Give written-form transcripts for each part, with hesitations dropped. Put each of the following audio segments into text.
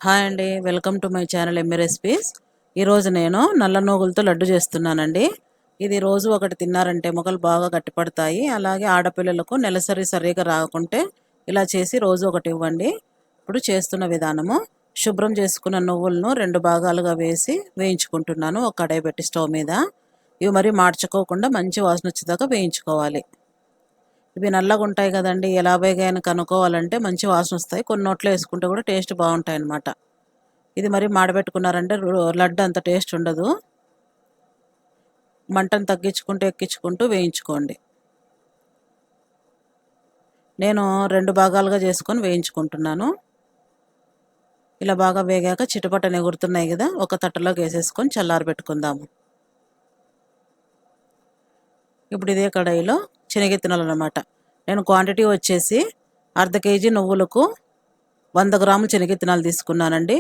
Hi అండి, welcome to my channel MA recipes. ఈరోజు నేను నల్ల నూగులతో లడ్డు చేస్తున్నానండి. ఇది రోజు ఒకటి తిన్నారంటే మొక్కలు బాగా గట్టిపడతాయి. అలాగే ఆడపిల్లలకు నెలసరి సరిగా రాకుంటే ఇలా చేసి రోజు ఒకటి ఇవ్వండి. ఇప్పుడు చేస్తున్న విధానము: శుభ్రం చేసుకున్న నువ్వులను 2 భాగాలుగా వేసి వేయించుకుంటున్నాను ఒక కడాయి పెట్టి స్టవ్ మీద. ఇవి మరి మార్చుకోకుండా మంచి వాసన వచ్చేదాకా వేయించుకోవాలి. ఇవి నల్లగా ఉంటాయి కదండి, ఎలా వేగాయని కనుక్కోవాలంటే మంచి వాసన వస్తాయి. కొన్ని నోట్లో వేసుకుంటే కూడా టేస్ట్ బాగుంటాయి అన్నమాట. ఇది మరి మాడబెట్టుకున్నారంటే లడ్డు అంత టేస్ట్ ఉండదు. మంటను తగ్గించుకుంటూ ఎక్కించుకుంటూ వేయించుకోండి. నేను 2 భాగాలుగా చేసుకొని వేయించుకుంటున్నాను. ఇలా బాగా వేగాక చిటపటని ఎగురుతున్నాయి కదా, ఒక తట్టలోకి వేసేసుకొని చల్లారబెట్టుకుందాము. ఇప్పుడు ఇదే కడాయిలో శనగిత్తనాలు అన్నమాట. నేను క్వాంటిటీ వచ్చేసి అర్ధ కేజీ నువ్వులకు 100 గ్రాములు శనగిత్తనాలు తీసుకున్నానండి.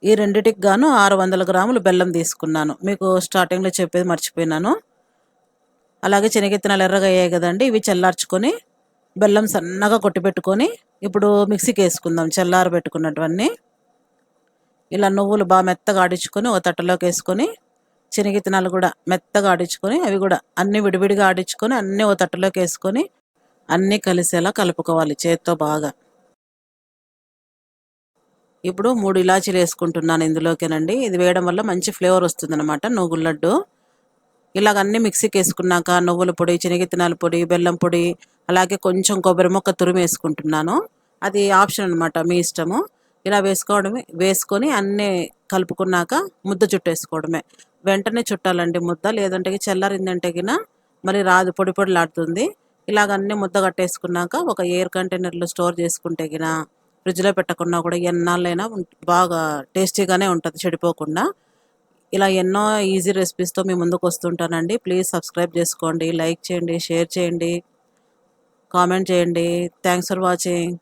ఈ రెండిటికి గాను 600 గ్రాములు బెల్లం తీసుకున్నాను. మీకు స్టార్టింగ్లో చెప్పేది మర్చిపోయినాను. అలాగే శనగిత్తనాలు ఎర్రగా అయ్యాయి కదండి, ఇవి చల్లార్చుకొని బెల్లం సన్నగా కొట్టిపెట్టుకొని ఇప్పుడు మిక్సీకి వేసుకుందాం. చల్లారబెట్టుకున్నటువన్నీ ఇలా నువ్వులు బాగా మెత్తగా ఆడించుకొని ఒక తట్టలోకి వేసుకొని, శనగిత్తనాలు కూడా మెత్తగా ఆడించుకొని అవి కూడా అన్నీ విడివిడిగా ఆడించుకొని అన్నీ ఒక తట్టలోకి వేసుకొని అన్నీ కలిసేలా కలుపుకోవాలి చేత్తో బాగా. ఇప్పుడు 3 ఇలాచీలు వేసుకుంటున్నాను ఇందులోకేనండి. ఇది వేయడం వల్ల మంచి ఫ్లేవర్ వస్తుంది అనమాట నువ్వుల లడ్డు. ఇలాగ అన్నీ మిక్సీకి వేసుకున్నాక నువ్వుల పొడి, శనగిత్తనాల పొడి, బెల్లం పొడి, అలాగే కొంచెం కొబ్బరి ముక్క తురిమి వేసుకుంటున్నాను. అది ఆప్షన్ అనమాట, మీ ఇష్టము. ఇలా వేసుకొని అన్నీ కలుపుకున్నాక ముద్ద చుట్టేసుకోవడమే. వెంటనే చుట్టాలండి ముద్ద, లేదంటే చల్లారిందంటే గిన మరి రాదు, పొడి పొడిలాడుతుంది. ఇలాగ అన్నీ ముద్ద కట్టేసుకున్నాక ఒక ఎయిర్ కంటైనర్లో స్టోర్ చేసుకుంటే గిన ఫ్రిడ్జ్లో పెట్టకున్నా కూడా ఎన్నాళ్ళైనా బాగా టేస్టీగానే ఉంటుంది, చెడిపోకుండా. ఇలా ఎన్నో ఈజీ రెసిపీస్తో మీ ముందుకు వస్తుంటానండి. ప్లీజ్ సబ్స్క్రైబ్ చేసుకోండి, లైక్ చేయండి, షేర్ చేయండి, కామెంట్ చేయండి. Thanks for watching.